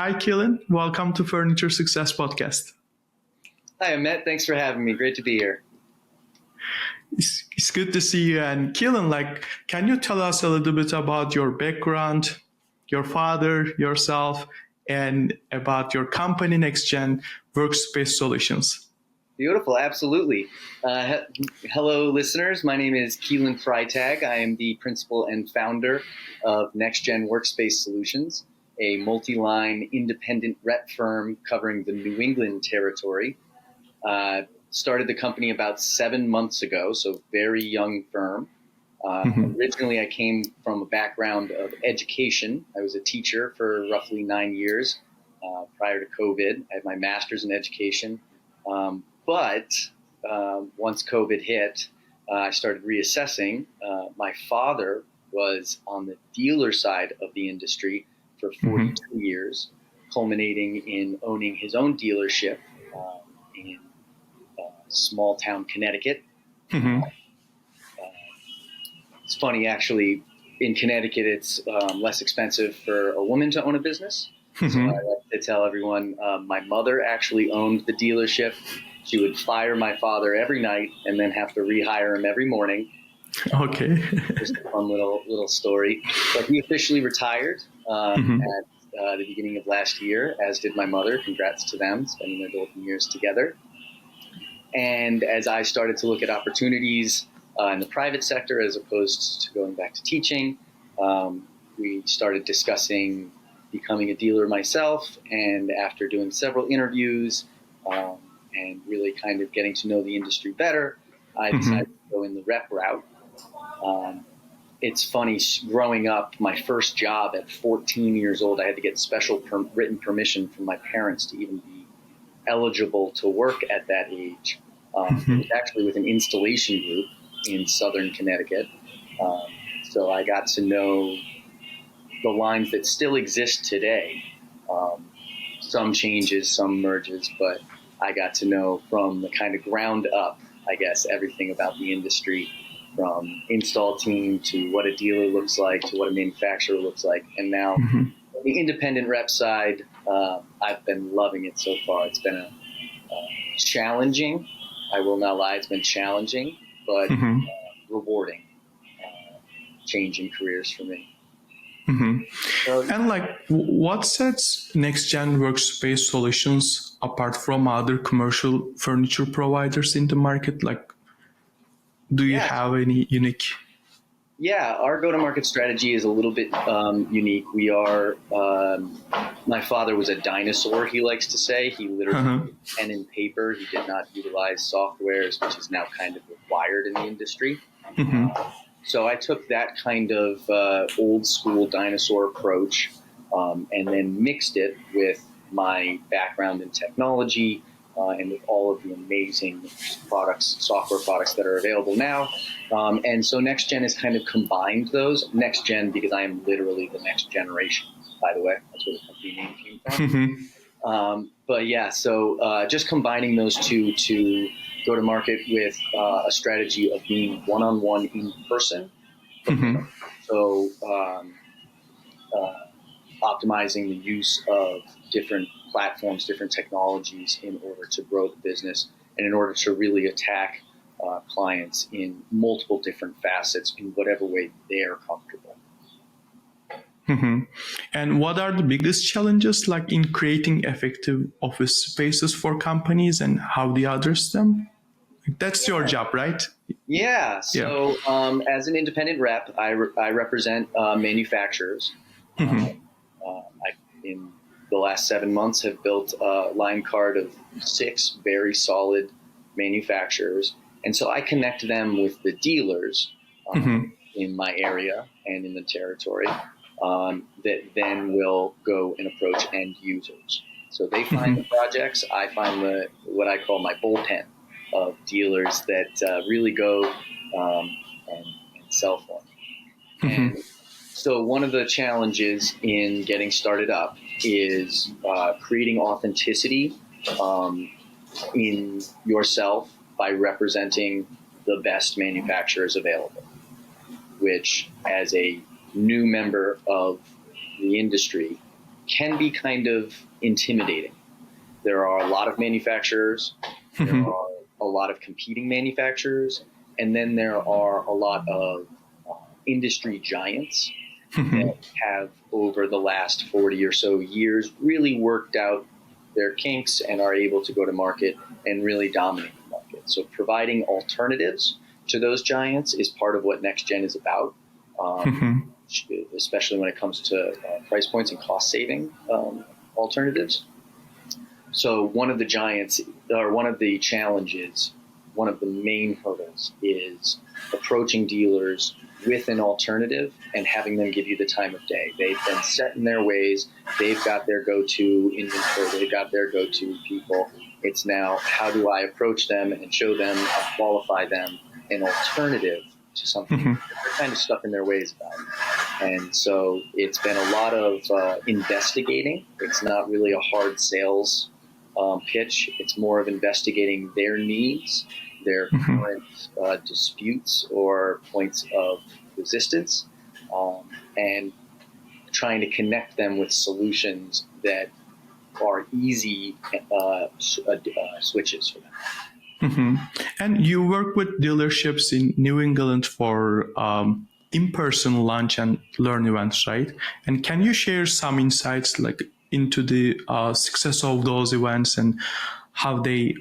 Hi, Keelan. Welcome to Furniture Success Podcast. Hi, Amit. Thanks for having me. Great to be here. It's good to see you. And Keelan, can you tell us a little bit about your background, your father, yourself, and about your company, NextGen Workspace Solutions? Beautiful. Absolutely. Hello, listeners. My name is Keelan Freitag. I am the principal and founder of NextGen Workspace Solutions, a multi-line independent rep firm covering the New England territory. Started the company about 7 months ago, so very young firm. Originally, I came from a background of education. I was a teacher for roughly 9 years prior to COVID. I had my master's in education. But once COVID hit, I started reassessing. My father was on the dealer side of the industry for 42 years, culminating in owning his own dealership in small town Connecticut. It's funny, actually, in Connecticut, it's less expensive for a woman to own a business. So I like to tell everyone, my mother actually owned the dealership. She would fire my father every night and then have to rehire him every morning. Okay. Just a fun little story. But he officially retired at the beginning of last year, as did my mother. Congrats to them, spending their golden years together. And as I started to look at opportunities in the private sector as opposed to going back to teaching, we started discussing becoming a dealer myself. And after doing several interviews and really kind of getting to know the industry better, I decided to go in the rep route. It's funny, growing up, my first job at 14 years old, I had to get special written permission from my parents to even be eligible to work at that age. It was actually with an installation group in southern Connecticut. So I got to know the lines that still exist today. Some changes, some merges, but I got to know from the kind of ground up, I guess, everything about the industry, from install team to what a dealer looks like to what a manufacturer looks like. And now on the independent rep side, I've been loving it so far. It's been challenging. I will not lie, it's been challenging, but rewarding, changing careers for me. So, And what sets NextGen Workspace Solutions apart from other commercial furniture providers in the market? Do you have any unique? Yeah, our go-to-market strategy is a little bit unique. We are, my father was a dinosaur, he likes to say. He literally did pen and paper. He did not utilize softwares, which is now kind of required in the industry. So I took that kind of old school dinosaur approach and then mixed it with my background in technology and with all of the amazing software products that are available now. And so NextGen has kind of combined those. NextGen, because I am literally the next generation, by the way. That's where the company name came from. But yeah, so just combining those two to go to market with a strategy of being one-on-one in person. So optimizing the use of different platforms, different technologies in order to grow the business and in order to really attack clients in multiple different facets in whatever way they are comfortable. And what are the biggest challenges in creating effective office spaces for companies and how do you address them? That's your job, right? Yeah. So as an independent rep, I represent manufacturers. In the last 7 months have built a line card of 6 very solid manufacturers. And so I connect them with the dealers in my area and in the territory that then will go and approach end users. So they find the projects, I find what I call my bullpen of dealers that really go and sell for them. And so one of the challenges in getting started up is creating authenticity in yourself by representing the best manufacturers available, which as a new member of the industry, can be kind of intimidating. There are a lot of manufacturers, there are a lot of competing manufacturers, and then there are a lot of industry giants that have, over the last 40 or so years, really worked out their kinks and are able to go to market and really dominate the market. So providing alternatives to those giants is part of what NextGen is about, especially when it comes to price points and cost-saving alternatives. So one of the giants, or one of the challenges, one of the main hurdles is approaching dealers with an alternative and having them give you the time of day. They've been set in their ways. They've got their go-to inventory. They've got their go-to people. It's now, how do I approach them and show them, qualify them an alternative to something they're kind of stuck in their ways about. And so it's been a lot of investigating. It's not really a hard sales pitch. It's more of investigating their needs, their current disputes or points of resistance, and trying to connect them with solutions that are easy switches for them. And you work with dealerships in New England for in-person lunch and learn events, right? And can you share some insights into the success of those events and how they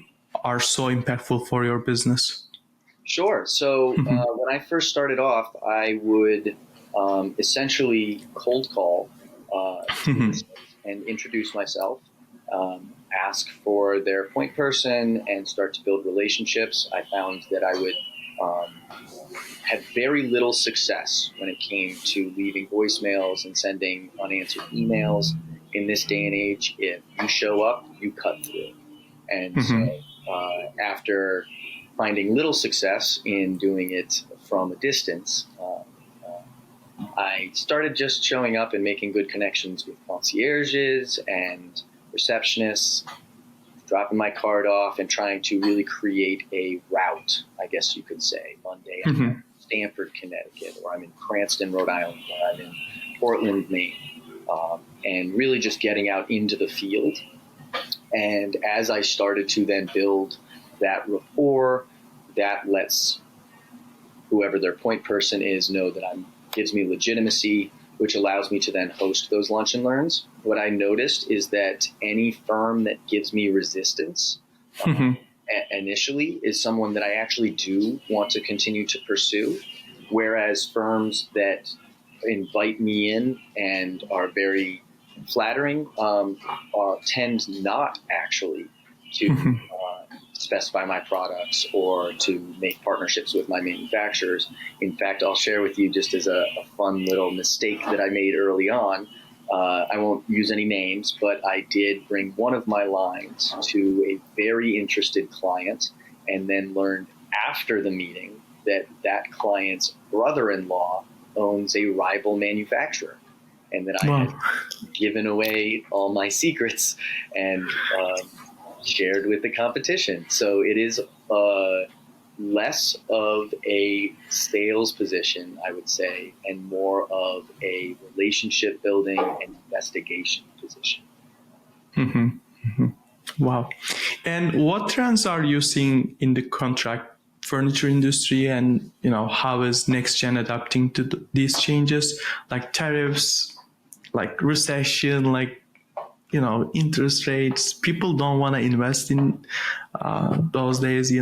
are so impactful for your business? Sure. So when I first started off, I would essentially cold call and introduce myself, ask for their point person, and start to build relationships. I found that I would have very little success when it came to leaving voicemails and sending unanswered emails. In this day and age, if you show up, you cut through. And so after finding little success in doing it from a distance, I started just showing up and making good connections with concierges and receptionists, dropping my card off and trying to really create a route, I guess you could say. Monday I'm in Stamford, Connecticut, or I'm in Cranston, Rhode Island, or I'm in Portland, Maine, and really just getting out into the field. And as I started to then build that rapport, that lets whoever their point person is know that gives me legitimacy, which allows me to then host those lunch and learns. What I noticed is that any firm that gives me resistance initially is someone that I actually do want to continue to pursue, whereas firms that invite me in and are very flattering tend not actually to specify my products or to make partnerships with my manufacturers. In fact, I'll share with you just as a fun little mistake that I made early on. I won't use any names, but I did bring one of my lines to a very interested client and then learned after the meeting that that client's brother-in-law owns a rival manufacturer, and that I had given away all my secrets and shared with the competition. So it is less of a sales position, I would say, and more of a relationship building and investigation position. Wow. And what trends are you seeing in the contract furniture industry, and how is NextGen adapting to these changes, like tariffs, like recession, like interest rates? People don't want to invest in those days,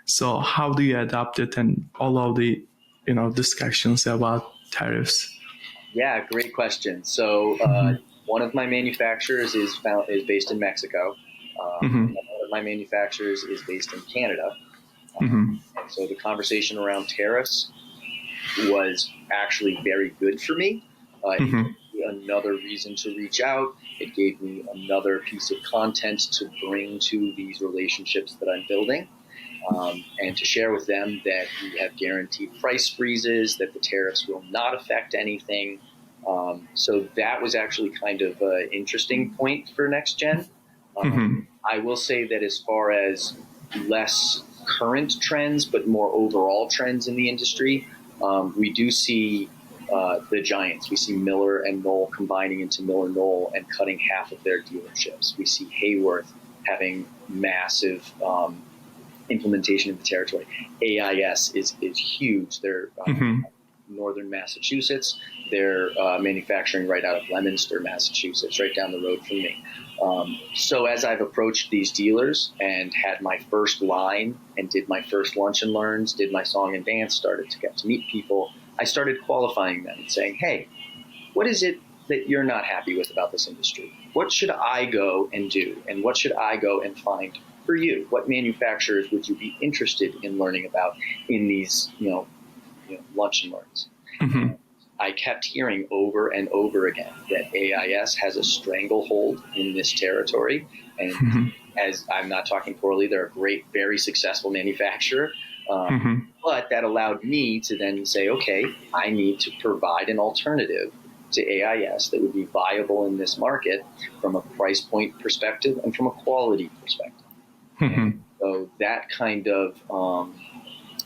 So how do you adapt it, and all of the discussions about tariffs? Yeah, great question. So one of my manufacturers is based in Mexico. One of my manufacturers is based in Canada. And so the conversation around tariffs was actually very good for me. It gave me another reason to reach out. It gave me another piece of content to bring to these relationships that I'm building, and to share with them that we have guaranteed price freezes, that the tariffs will not affect anything. So that was actually kind of an interesting point for NextGen. I will say that as far as less current trends, but more overall trends in the industry, we do see the giants. We see Miller and Knoll combining into Miller Knoll and cutting half of their dealerships. We see Hayworth having massive implementation in the territory. AIS is huge. They're northern Massachusetts. They're manufacturing right out of Leominster, Massachusetts, right down the road from me. So as I've approached these dealers and had my first line and did my first lunch and learns, did my song and dance, started to get to meet people, I started qualifying them and saying, hey, what is it that you're not happy with about this industry? What should I go and do? And what should I go and find for you? What manufacturers would you be interested in learning about in these, lunch and learns? I kept hearing over and over again that AIS has a stranglehold in this territory. And as I'm not talking poorly, they're a great, very successful manufacturer. But that allowed me to then say, okay, I need to provide an alternative to AIS that would be viable in this market from a price point perspective and from a quality perspective. So that kind of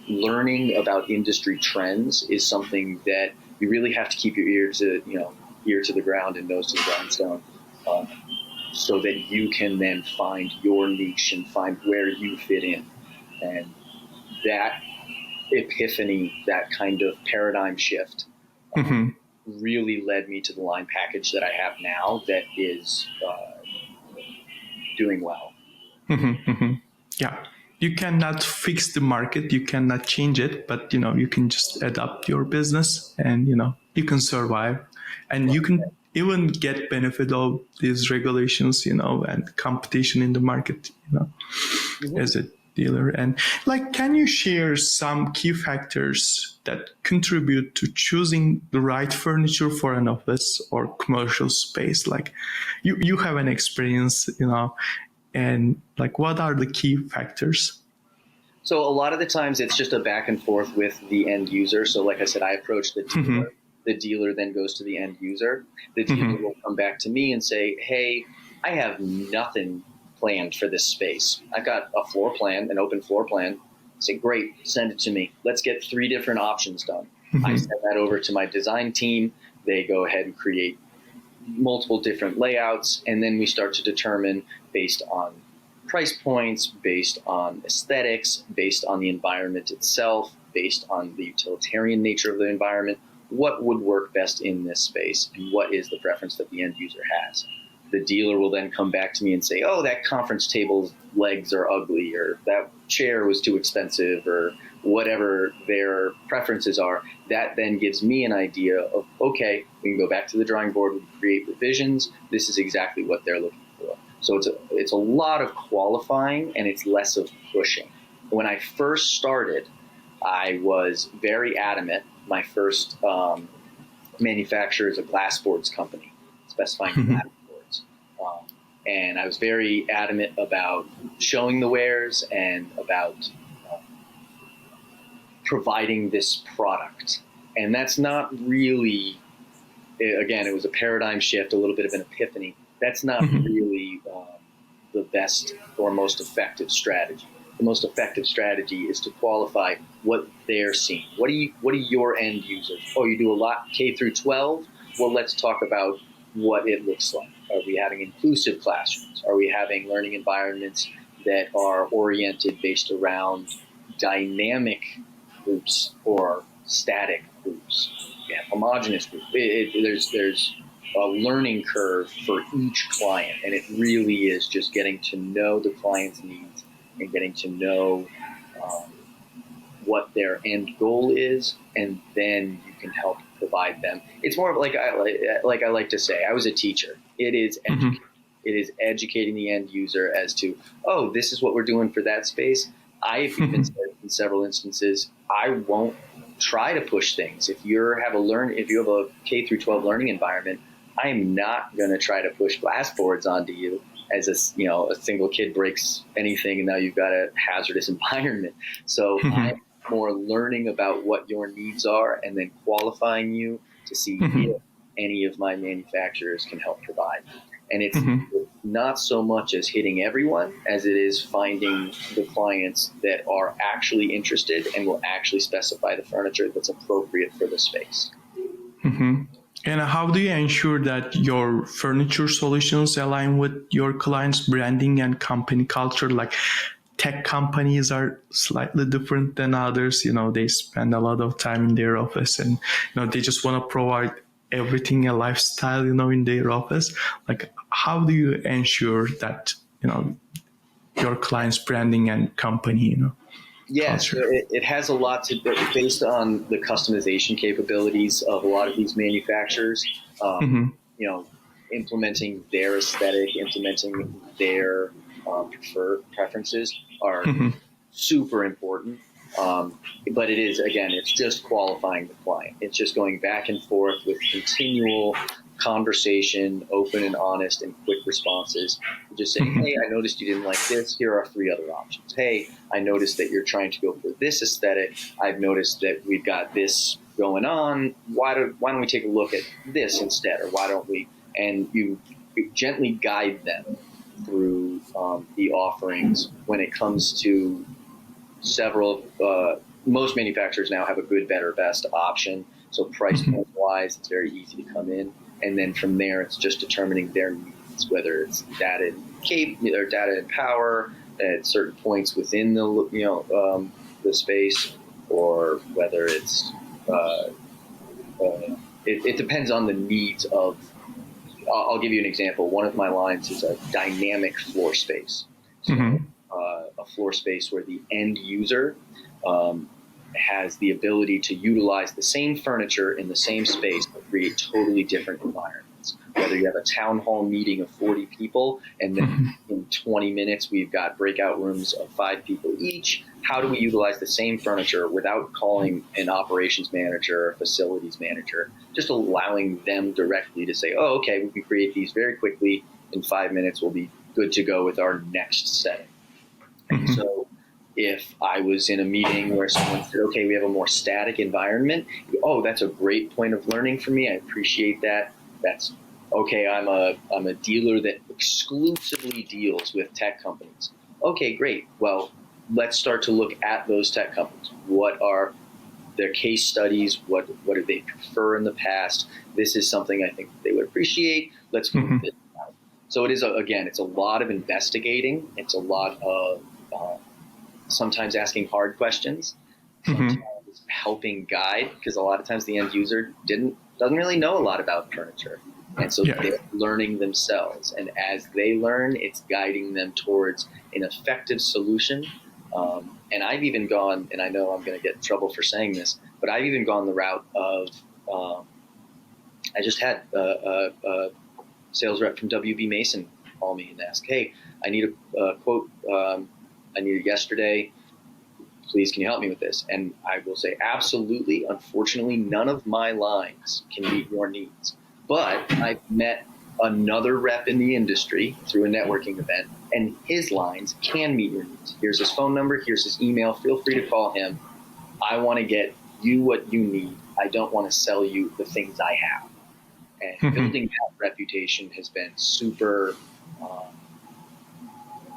learning about industry trends is something that you really have to keep your ear to the ground and nose to the grindstone, so that you can then find your niche and find where you fit in. And that epiphany, that kind of paradigm shift, really led me to the line package that I have now that is doing well. Yeah. You cannot fix the market, you cannot change it, but you can just adapt your business and you can survive, and you can even get benefit of these regulations, and competition in the market, as a dealer. And can you share some key factors that contribute to choosing the right furniture for an office or commercial space? Like you have an experience, and what are the key factors? So a lot of the times it's just a back and forth with the end user. So like I said, I approach the dealer. The dealer then goes to the end user. The dealer will come back to me and say, hey, I have nothing planned for this space. I've got a floor plan, an open floor plan. I say, great, send it to me. Let's get 3 different options done. I send that over to my design team. They go ahead and create multiple different layouts, and then we start to determine, based on price points, based on aesthetics, based on the environment itself, based on the utilitarian nature of the environment, what would work best in this space and what is the preference that the end user has. The dealer will then come back to me and say, oh, that conference table's legs are ugly, or that chair was too expensive, or whatever their preferences are. That then gives me an idea of, okay, we can go back to the drawing board, we can create revisions. This is exactly what they're looking for. So it's a lot of qualifying and it's less of pushing. When I first started, I was very adamant. My first manufacturer is a glass boards company, specifying glass boards. And I was very adamant about showing the wares and about providing this product. And that's not really, again, it was a paradigm shift, a little bit of an epiphany. That's not really the best or most effective strategy. The most effective strategy is to qualify what they're seeing. What are your end users? Oh, you do a lot K through 12? Well, let's talk about what it looks like. Are we having inclusive classrooms? Are we having learning environments that are oriented based around dynamic groups or static groups? Yeah, homogeneous groups. There's a learning curve for each client, and it really is just getting to know the client's needs and getting to know what their end goal is, and then you can help provide them. It's more of like I like to say, I was a teacher. It is educating the end user as to, oh, this is what we're doing for that space. I've even said in several instances, I won't try to push things. If you have a K through 12 learning environment, I am not going to try to push glass boards onto you as a single kid breaks anything and now you've got a hazardous environment. So I'm more learning about what your needs are and then qualifying you to see if any of my manufacturers can help provide. And it's not so much as hitting everyone as it is finding the clients that are actually interested and will actually specify the furniture that's appropriate for the space. And how do you ensure that your furniture solutions align with your client's branding and company culture? Like tech companies are slightly different than others. They spend a lot of time in their office and, they just want to provide everything a lifestyle, in their office. Like, how do you ensure that, your client's branding and company, Yes, culture? it has a lot to do based on the customization capabilities of a lot of these manufacturers. Implementing their aesthetic, implementing their preferences are super important. But it is, again, it's just qualifying the client. It's just going back and forth with continual conversation, open and honest and quick responses. Just saying, hey, I noticed you didn't like this. Here are 3 other options. Hey, I noticed that you're trying to go for this aesthetic. I've noticed that we've got this going on. Why don't we take a look at this instead? Or why don't we? And you gently guide them through the offerings when it comes to several. Most manufacturers now have a good, better, best option. So price point wise, it's very easy to come in. And then from there, it's just determining their needs, whether it's data and or data and power at certain points within the space, or whether it's it depends on the needs of. I'll give you an example. One of my lines is a dynamic floor space. So, a floor space where the end user has the ability to utilize the same furniture in the same space but create totally different environments. Whether you have a town hall meeting of 40 people and then in 20 minutes we've got breakout rooms of 5 people each, how do we utilize the same furniture without calling an operations manager or facilities manager, just allowing them directly to say, oh, okay, we can create these very quickly. In 5 minutes we'll be good to go with our next setting. And so if I was in a meeting where someone said, okay, we have a more static environment, oh, that's a great point of learning for me. I appreciate that. That's okay. I'm a dealer that exclusively deals with tech companies. Okay, great. Well, let's start to look at those tech companies. What are their case studies? What do they prefer in the past? This is something I think they would appreciate. Let's go with it. So it is, it's a lot of investigating. It's a lot of sometimes asking hard questions, sometimes helping guide, because a lot of times the end user doesn't really know a lot about furniture. And so they're learning themselves. And as they learn, it's guiding them towards an effective solution. And I've even gone, and I know I'm going to get in trouble for saying this, but I've even gone the route of, I just had a sales rep from WB Mason call me and ask, hey, I need a quote. I need it yesterday. Please, can you help me with this? And I will say, absolutely. Unfortunately, none of my lines can meet your needs. But I've met another rep in the industry through a networking event, and his lines can meet your needs. Here's his phone number. Here's his email. Feel free to call him. I want to get you what you need. I don't want to sell you the things I have. And building that reputation has been super.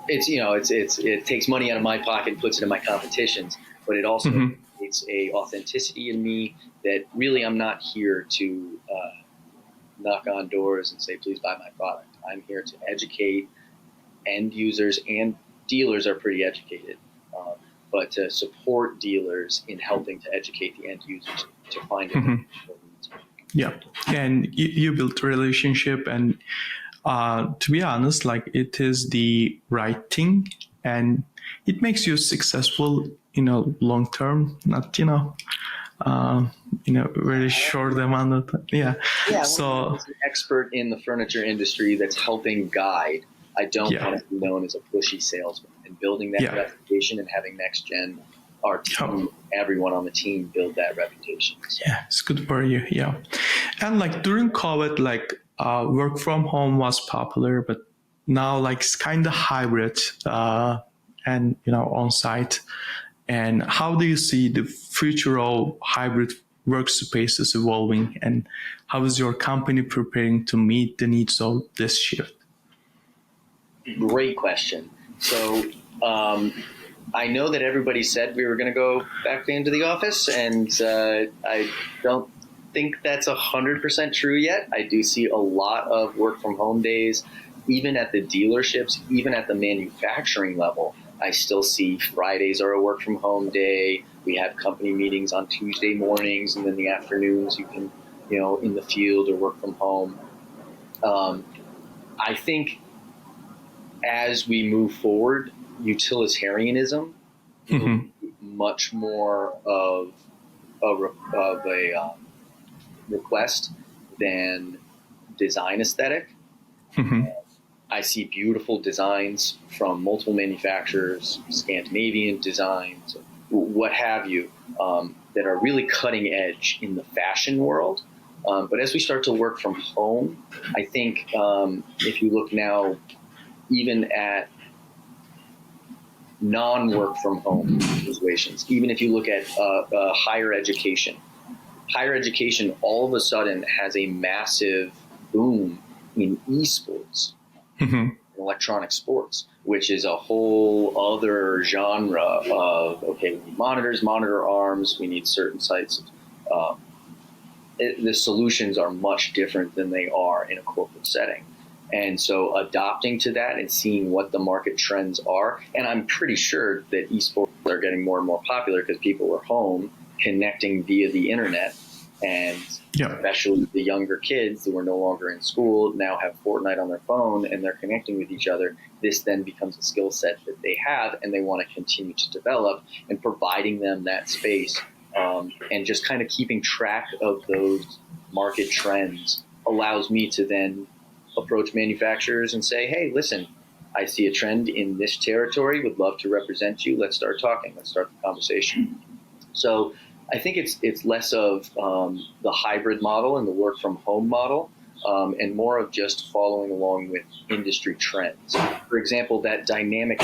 It takes money out of my pocket and puts it in my competitions, but it also creates a authenticity in me that really I'm not here to knock on doors and say, please buy my product. I'm here to educate end users, and dealers are pretty educated, but to support dealers in helping to educate the end users to find it. Yeah, and you built a relationship, and to be honest, like, it is the right thing, and it makes you successful, long term, not, very short amount of time. Yeah. So as an expert in the furniture industry that's helping guide, I don't want to be known as a pushy salesman, and building that reputation and having NextGen, our team, everyone on the team build that reputation. So. Yeah, it's good for you. Yeah. And like during COVID, like work from home was popular, but now like it's kind of hybrid and, on site. And how do you see the future of hybrid workspaces evolving, and how is your company preparing to meet the needs of this shift? Great question. So I know that everybody said we were going to go back into the office, and I don't think that's 100% true yet. I do see a lot of work from home days, even at the dealerships, even at the manufacturing level. I still see Fridays are a work from home day. We have company meetings on Tuesday mornings, and then the afternoons you can, in the field or work from home. I think as we move forward, utilitarianism will be much more of a request than design aesthetic. I see beautiful designs from multiple manufacturers, Scandinavian designs, what have you, that are really cutting edge in the fashion world. But as we start to work from home, I think if you look now even at non-work from home situations, even if you look at higher education all of a sudden has a massive boom in esports, electronic sports, which is a whole other genre of, okay, we need monitors, monitor arms, we need certain sites. The solutions are much different than they are in a corporate setting. And so adopting to that and seeing what the market trends are, and I'm pretty sure that esports are getting more and more popular because people are home connecting via the internet. And especially the younger kids who are no longer in school now have Fortnite on their phone and they're connecting with each other. This then becomes a skill set that they have and they want to continue to develop, and providing them that space and just kind of keeping track of those market trends allows me to then approach manufacturers and say, hey, listen, I see a trend in this territory, would love to represent you. Let's start talking. Let's start the conversation. So I think it's less of the hybrid model and the work from home model, and more of just following along with industry trends. For example, that dynamic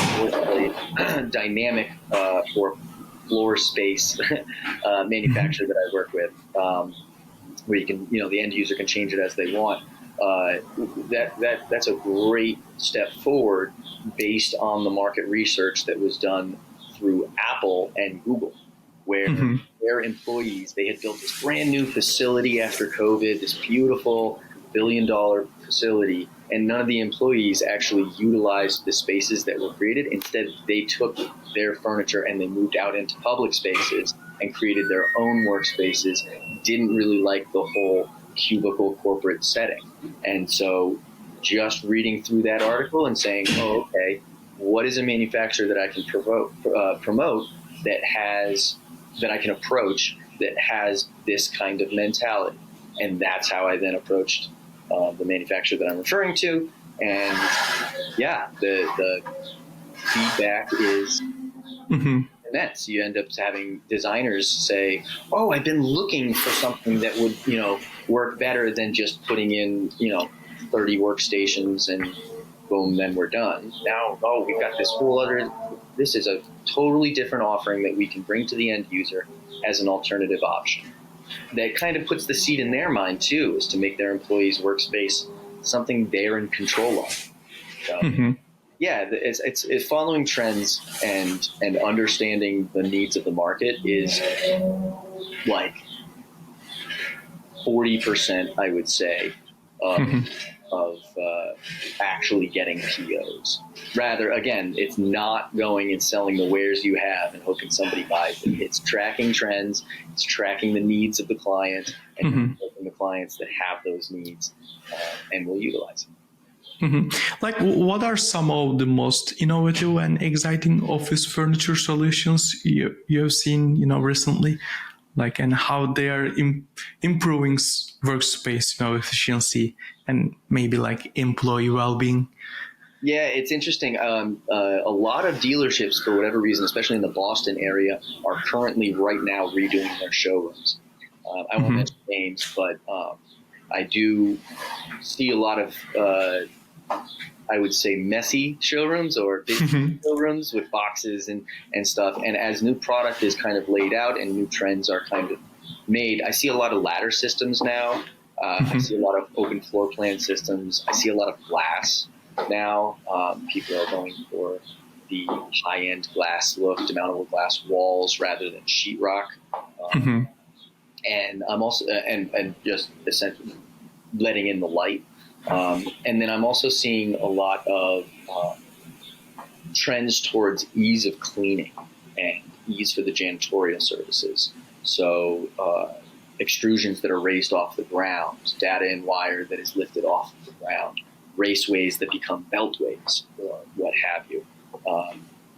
or floor space manufacturer that I work with, where you can, the end user can change it as they want. That's a great step forward based on the market research that was done through Apple and Google, where their employees, they had built this brand new facility after COVID, this beautiful $1 billion facility, and none of the employees actually utilized the spaces that were created. Instead, they took their furniture and they moved out into public spaces and created their own workspaces, didn't really like the whole cubicle corporate setting. And so just reading through that article and saying, oh, okay, what is a manufacturer that I can promote that I can approach that has this kind of mentality? And that's how I then approached the manufacturer that I'm referring to. And yeah, the feedback is immense. You end up having designers say, oh, I've been looking for something that would, work better than just putting in, 30 workstations and boom, then we're done. Now, we've got this is a totally different offering that we can bring to the end user as an alternative option. That kind of puts the seed in their mind too, is to make their employees' workspace something they're in control of. So, yeah, it's following trends and understanding the needs of the market is like 40%, I would say, of actually getting POs. Rather, again, it's not going and selling the wares you have and hoping somebody buys it. It's tracking trends, it's tracking the needs of the client, and helping the clients that have those needs and will utilize it. Like, what are some of the most innovative and exciting office furniture solutions you have seen, recently? Like, and how they are improving workspace, efficiency and maybe like employee well-being? Yeah, it's interesting. A lot of dealerships, for whatever reason, especially in the Boston area, are currently right now redoing their showrooms. I won't mention names, but I do see a lot of, I would say, messy showrooms or big showrooms with boxes and stuff. And as new product is kind of laid out and new trends are kind of made, I see a lot of ladder systems now. I see a lot of open floor plan systems. I see a lot of glass now. People are going for the high-end glass look, demountable glass walls rather than sheetrock. and I'm also and just essentially letting in the light. And then I'm also seeing a lot of trends towards ease of cleaning and ease for the janitorial services. So extrusions that are raised off the ground, data and wire that is lifted off the ground, raceways that become beltways, or what have you.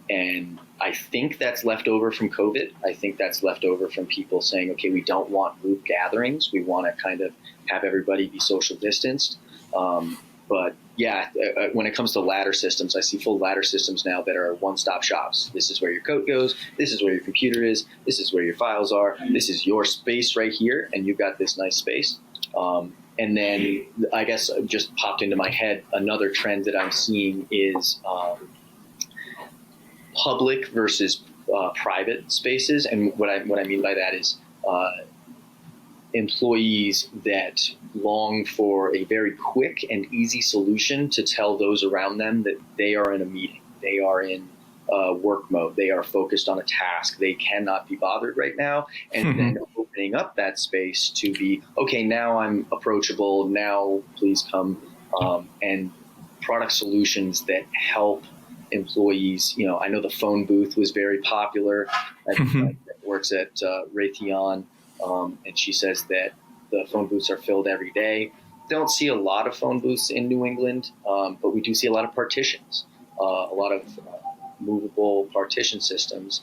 And I think that's left over from COVID. I think that's left over from people saying, okay, we don't want group gatherings. We want to kind of have everybody be social distanced. But yeah, when it comes to ladder systems, I see full ladder systems now that are one-stop shops. This is where your coat goes. This is where your computer is. This is where your files are. This is your space right here, and you've got this nice space. And then I guess just popped into my head, another trend that I'm seeing is public versus private spaces. And what I mean by that is employees that long for a very quick and easy solution to tell those around them that they are in a meeting, they are in work mode, they are focused on a task, they cannot be bothered right now, and then opening up that space to be, okay, now I'm approachable, now please come, and product solutions that help employees. You know, I know the phone booth was very popular. That works at Raytheon. And she says that the phone booths are filled every day. Don't see a lot of phone booths in New England, but we do see a lot of partitions, a lot of movable partition systems,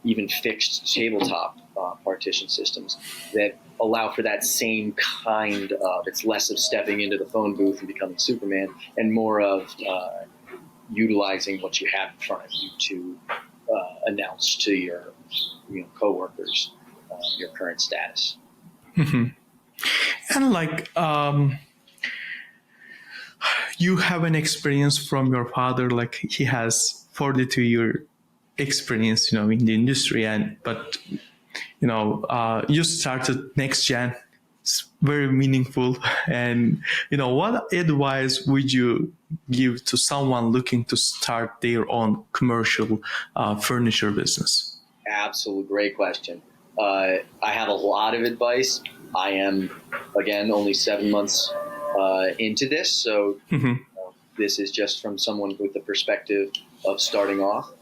even fixed tabletop partition systems that allow for that same kind of, it's less of stepping into the phone booth and becoming Superman and more of utilizing what you have in front of you to announce to your coworkers your current status. And like you have an experience from your father, like he has 42-year experience, in the industry, but you started NextGen. It's very meaningful. And what advice would you give to someone looking to start their own commercial furniture business? Absolutely, great question. I have a lot of advice. I am, again, only 7 months into this, so this is just from someone with the perspective of starting off.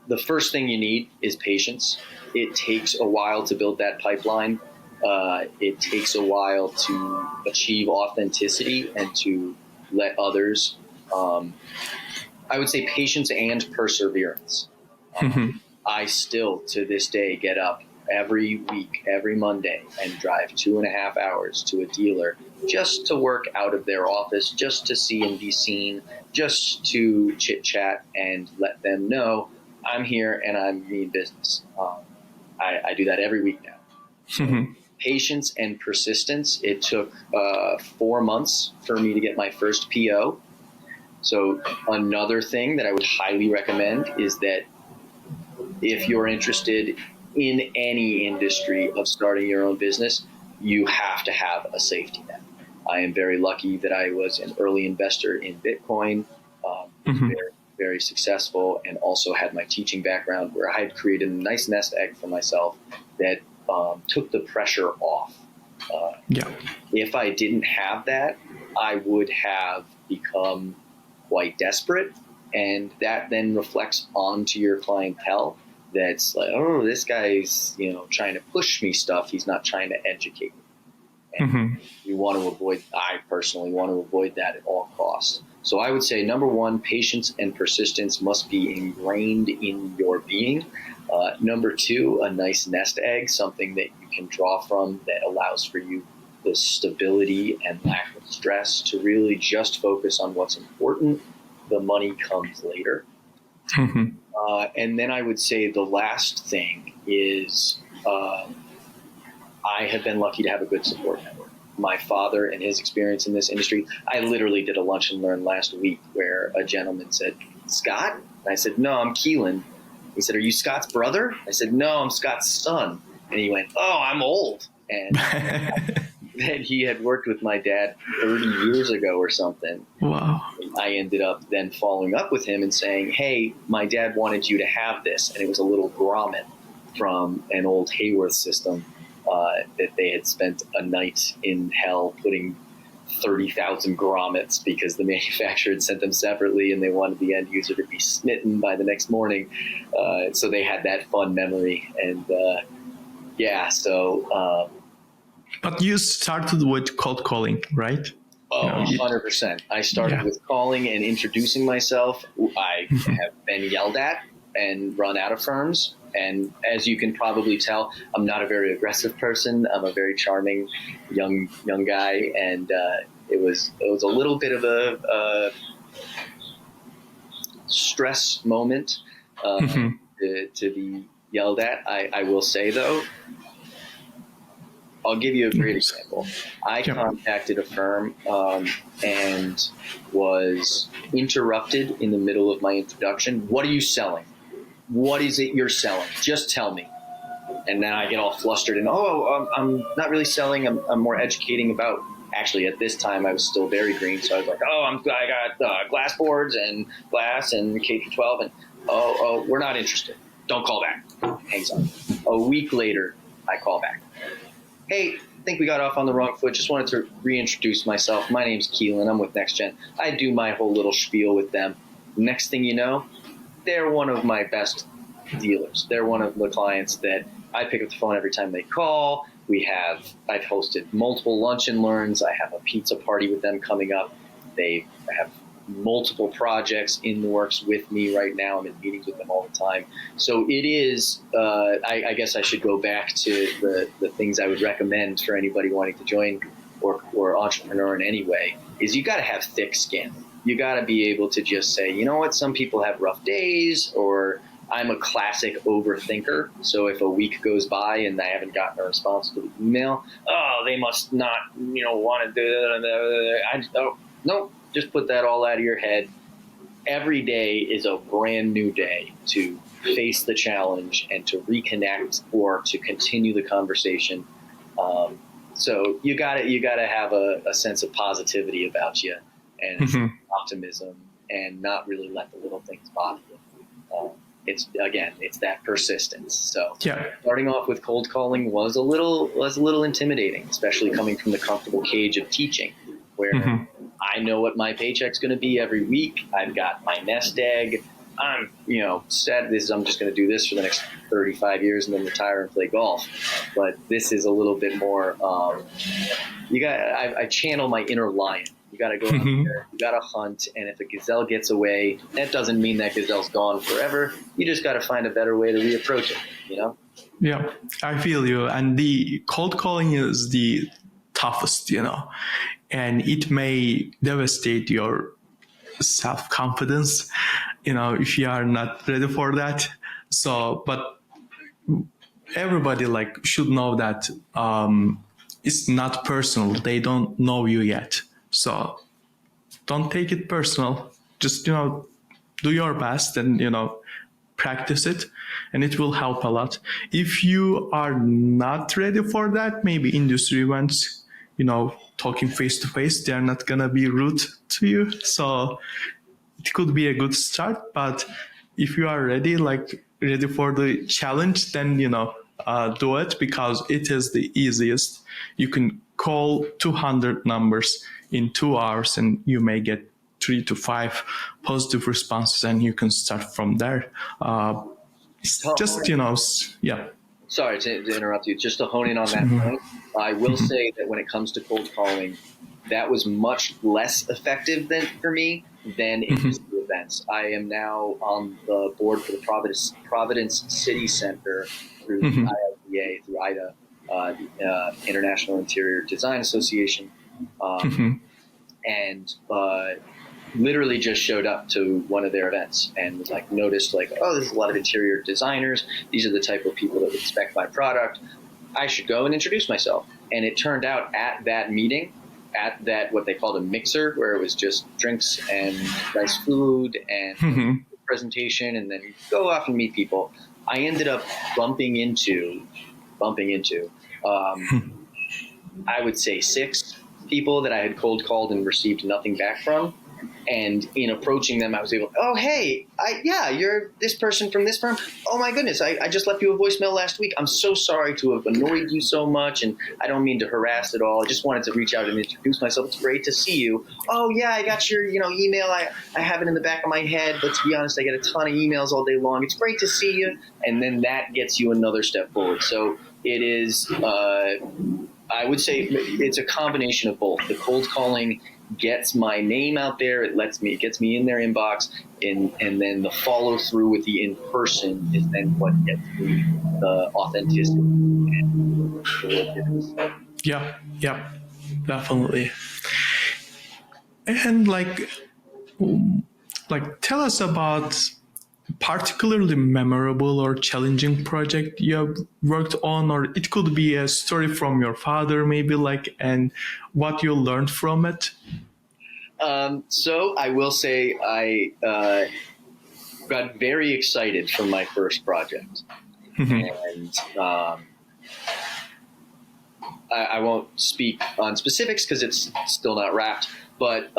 The first thing you need is patience. It takes a while to build that pipeline. It takes a while to achieve authenticity and to let others, I would say patience and perseverance. I still, to this day, get up every week, every Monday, and drive 2.5 hours to a dealer just to work out of their office, just to see and be seen, just to chit-chat and let them know I'm here and I mean business. I do that every week now. Patience and persistence. It took 4 months for me to get my first PO. So another thing that I would highly recommend is that if you're interested in any industry of starting your own business, you have to have a safety net. I am very lucky that I was an early investor in Bitcoin, very, very successful, and also had my teaching background where I had created a nice nest egg for myself that took the pressure off. If I didn't have that, I would have become quite desperate, and that then reflects onto your clientele. That's like, oh, this guy's, trying to push me stuff. He's not trying to educate me. And you want to avoid, I personally want to avoid that at all costs. So I would say, number one, patience and persistence must be ingrained in your being. Number two, a nice nest egg, something that you can draw from that allows for you the stability and lack of stress to really just focus on what's important. The money comes later. And then I would say the last thing is I have been lucky to have a good support network. My father and his experience in this industry, I literally did a lunch and learn last week where a gentleman said, Scott? And I said, no, I'm Keelan. He said, are you Scott's brother? I said, no, I'm Scott's son. And he went, oh, I'm old. And then he had worked with my dad 30 years ago or something. Wow. I ended up then following up with him and saying, hey, my dad wanted you to have this. And it was a little grommet. from an old Hayworth system that they had spent a night in hell putting 30,000 grommets because the manufacturer had sent them separately and they wanted the end user to be smitten by the next morning. So they had that fun memory. And But you started with cold calling, right? Oh, 100%. I started with calling and introducing myself. I have been yelled at and run out of firms. And as you can probably tell, I'm not a very aggressive person. I'm a very charming young guy. And it was a little bit of a stress moment to be yelled at. I will say, though, I'll give you a great example. I contacted a firm and was interrupted in the middle of my introduction. What are you selling? What is it you're selling? Just tell me. And now I get all flustered and, I'm not really selling. I'm more educating about, actually at this time I was still very green. So I was like, I got glass boards and glass and K-12 and, we're not interested. Don't call back. Hangs up. A week later, I call back. Hey, I think we got off on the wrong foot. Just wanted to reintroduce myself. My name's Keelan. I'm with NextGen. I do my whole little spiel with them. Next thing you know, they're one of my best dealers. They're one of the clients that I pick up the phone every time they call. I've hosted multiple lunch and learns. I have a pizza party with them coming up. They have multiple projects in the works with me right now. I'm in meetings with them all the time. So it is, I guess I should go back to the things I would recommend for anybody wanting to join or entrepreneur in any way, is you got to have thick skin. You got to be able to just say, you know what, some people have rough days, or I'm a classic overthinker. So if a week goes by and I haven't gotten a response to the email, they must not, want to do no, just put that all out of your head. Every day is a brand new day to face the challenge and to reconnect or to continue the conversation. So you gotta have a sense of positivity about you and optimism, and not really let the little things bother you. It's that persistence. So starting off with cold calling was a little intimidating, especially coming from the comfortable cage of teaching, where I know what my paycheck's going to be every week. I've got my nest egg. I'm, set. I'm just going to do this for the next 35 years and then retire and play golf. But this is a little bit more. I channel my inner lion. You got to go out there. You got to hunt. And if a gazelle gets away, that doesn't mean that gazelle's gone forever. You just got to find a better way to reapproach it. Yeah, I feel you. And the cold calling is the toughest, and it may devastate your self-confidence, if you are not ready for that. So, but everybody should know that it's not personal. They don't know you yet. So don't take it personal. Just, do your best and, practice it, and it will help a lot. If you are not ready for that, maybe industry events, talking face to face, they're not gonna be rude to you. So it could be a good start. But if you are ready for the challenge, then do it, because it is the easiest. You can call 200 numbers in 2 hours, and you may get 3 to 5 positive responses, and you can start from there. Sorry to interrupt you. Just to hone in on that point, I will say that when it comes to cold calling, that was much less effective for me than industry events. I am now on the board for the Providence City Center through the IIDA, through IDA, the International Interior Design Association, and literally just showed up to one of their events and was noticed there's a lot of interior designers. These are the type of people that would expect my product. I should go and introduce myself. And it turned out at that meeting, at that what they called a mixer, where it was just drinks and nice food and presentation, and then go off and meet people, I ended up bumping into I would say 6 people that I had cold called and received nothing back from. And in approaching them, I was able, oh, hey, you're this person from this firm. Oh, my goodness, I just left you a voicemail last week. I'm so sorry to have annoyed you so much, and I don't mean to harass at all. I just wanted to reach out and introduce myself. It's great to see you. Oh, yeah, I got your email. I have it in the back of my head, but to be honest, I get a ton of emails all day long. It's great to see you. And then that gets you another step forward. So it is, I would say it's a combination of both. The cold calling gets my name out there. It gets me in their inbox, and then the follow through with the in person is then what gets me the authenticity. Yeah, definitely. And tell us about particularly memorable or challenging project you have worked on, or it could be a story from your father maybe, and what you learned from it. So I will say I got very excited from my first project. And I won't speak on specifics because it's still not wrapped, but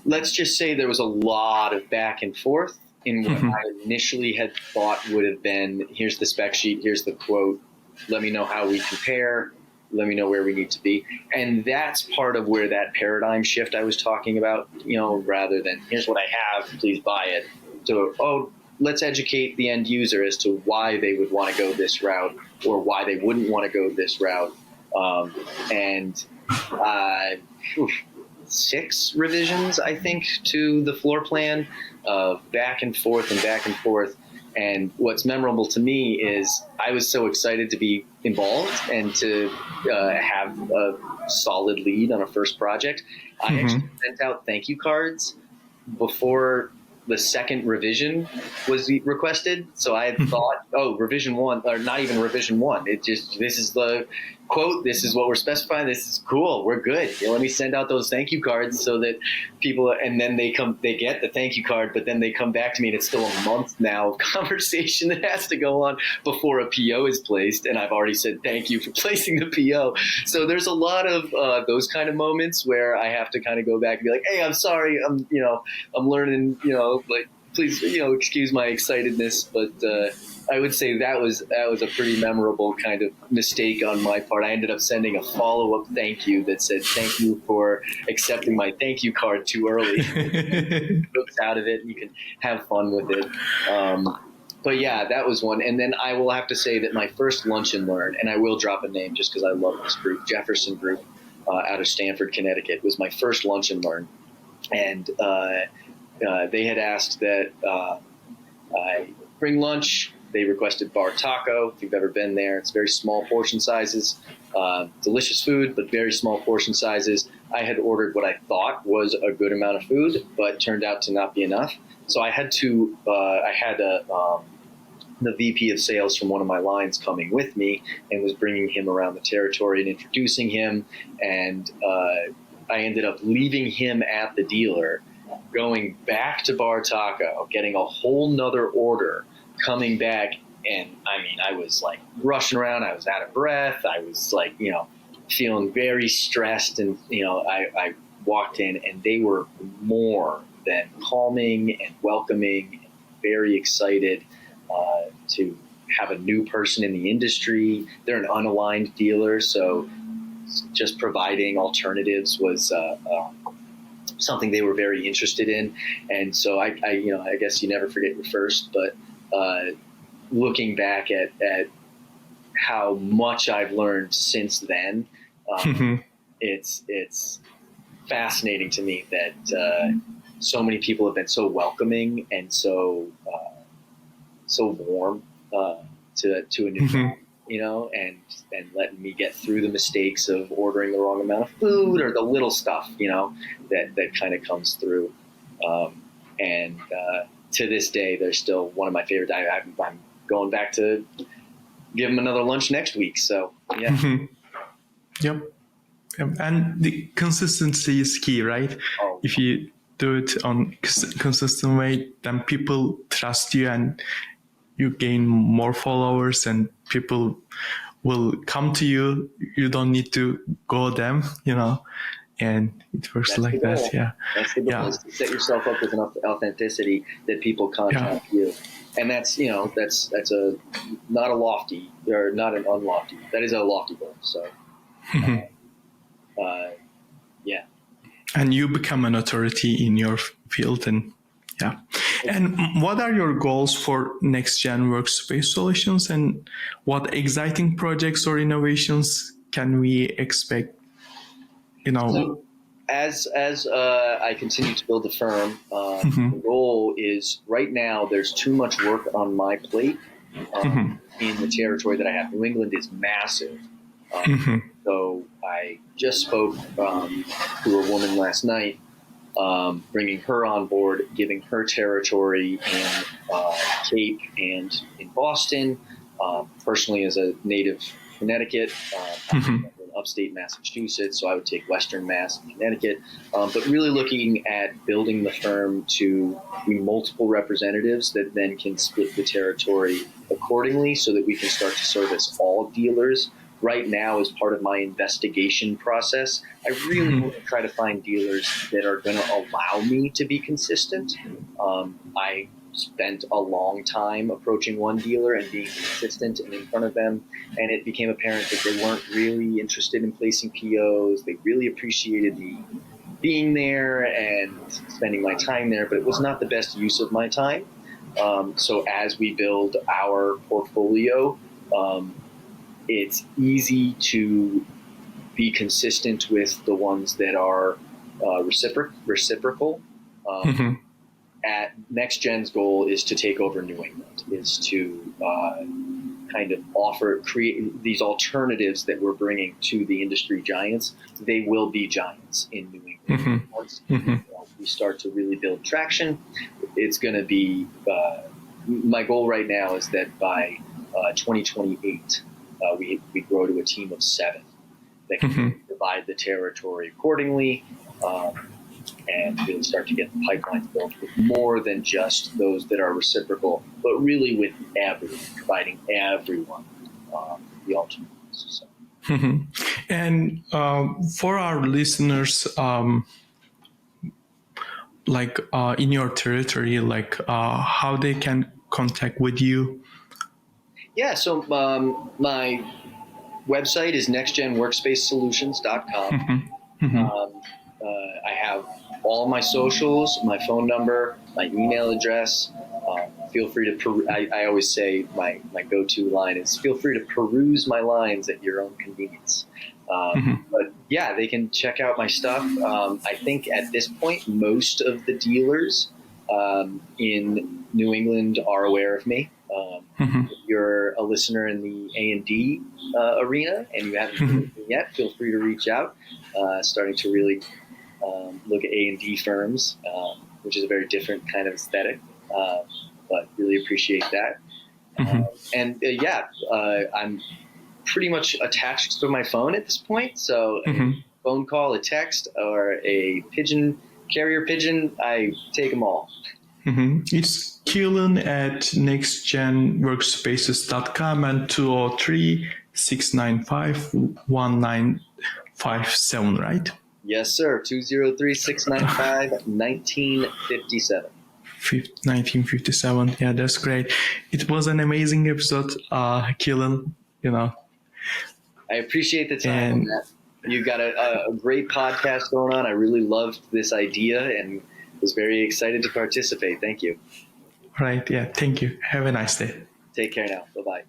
let's just say there was a lot of back and forth in what I initially had thought would have been, here's the spec sheet, here's the quote, let me know how we compare, let me know where we need to be. And that's part of where that paradigm shift I was talking about, rather than here's what I have, please buy it, to, let's educate the end user as to why they would want to go this route or why they wouldn't want to go this route. And 6 revisions, I think, to the floor plan, back and forth and back and forth. And what's memorable to me is I was so excited to be involved and to have a solid lead on a first project. I actually sent out thank you cards before the second revision was requested. So I had thought, revision 1, or not even revision 1. This is the quote. This is what we're specifying. This is cool. We're good. Let me send out those thank you cards so that people, and then they get the thank you card, but then they come back to me and it's still a month now of conversation that has to go on before a PO is placed. And I've already said thank you for placing the PO. So there's a lot of those kind of moments where I have to kind of go back and be like, hey, I'm sorry. I'm learning, please, excuse my excitedness, but I would say that was a pretty memorable kind of mistake on my part. I ended up sending a follow-up thank you that said, thank you for accepting my thank you card too early. Looks out of it, and you can have fun with it. But yeah, that was one. And then I will have to say that my first Lunch and Learn, and I will drop a name just because I love this group, Jefferson Group out of Stamford, Connecticut, was my first Lunch and Learn. And they had asked that I bring lunch. They requested bar taco. If you've ever been there, it's very small portion sizes, delicious food, but very small portion sizes. I had ordered what I thought was a good amount of food, but turned out to not be enough. So I had the VP of sales from one of my lines coming with me and was bringing him around the territory and introducing him. And I ended up leaving him at the dealer, going back to Bar Taco, getting a whole nother order, coming back. And I mean, I was like rushing around. I was out of breath. I was like, feeling very stressed. And, I walked in and they were more than calming and welcoming and very excited to have a new person in the industry. They're an unaligned dealer. So just providing alternatives was something they were very interested in. And so I guess you never forget your first, but looking back at how much I've learned since then, it's fascinating to me that so many people have been so welcoming and so warm to a new friend, and letting me get through the mistakes of ordering the wrong amount of food or the little stuff, that kind of comes through. And to this day, they're still one of my favorite. I'm going back to give them another lunch next week. So, yeah. Yep. And the consistency is key, right? Oh. If you do it on consistent way, then people trust you and you gain more followers and people will come to you. You don't need to go them, and it works That's like the goal. that. Yeah. That's the goal, Yeah. is to set yourself up with enough authenticity that people contact you. And that's, that's a not a lofty, or not an unlofty. That is a lofty goal. So, yeah. And you become an authority in your field, and yeah. And what are your goals for NextGen Workspace Solutions, and what exciting projects or innovations can we expect? So as I continue to build the firm, the goal is, right now there's too much work on my plate in the territory that I have. New England is massive. So I just spoke to a woman last night, bringing her on board, giving her territory in Cape and in Boston. Personally, as a native Connecticut, I'm in upstate Massachusetts, so I would take Western Mass and Connecticut. But really looking at building the firm to be multiple representatives that then can split the territory accordingly, so that we can start to service all dealers. Right now, as part of my investigation process, I really want to try to find dealers that are going to allow me to be consistent. I spent a long time approaching one dealer and being consistent and in front of them, and it became apparent that they weren't really interested in placing POs. They really appreciated me being there and spending my time there, but it was not the best use of my time. So as we build our portfolio, it's easy to be consistent with the ones that are reciprocal. At NextGen's goal is to take over New England, is to kind of create these alternatives that we're bringing to the industry giants. They will be giants in New England. Once we start to really build traction, it's going to be, my goal right now is that by 2028, we grow to a team of 7 that can divide the territory accordingly, and really start to get the pipelines built with more than just those that are reciprocal, but really with providing everyone the alternatives. So. And for our listeners, in your territory, how they can contact with you? Yeah, so my website is nextgenworkspacesolutions.com. I have all my socials, my phone number, my email address. Feel free to I always say my go-to line is, feel free to peruse my lines at your own convenience. But yeah, they can check out my stuff. I think at this point, most of the dealers in New England are aware of me. If you're a listener in the A&D arena and you haven't heard of me yet, feel free to reach out. Starting to really look at A&D firms, which is a very different kind of aesthetic, but really appreciate that. I'm pretty much attached to my phone at this point. So a phone call, a text, or a carrier pigeon, I take them all. It's Keelan at nextgenworkspaces.com and 203-695-1957, right? Yes, sir. 203-695-1957. 1957. Yeah, that's great. It was an amazing episode, Keelan. I appreciate the time. You got a great podcast going on. I really loved this idea and was very excited to participate. Thank you. Right. Yeah. Thank you. Have a nice day. Take care now. Bye-bye.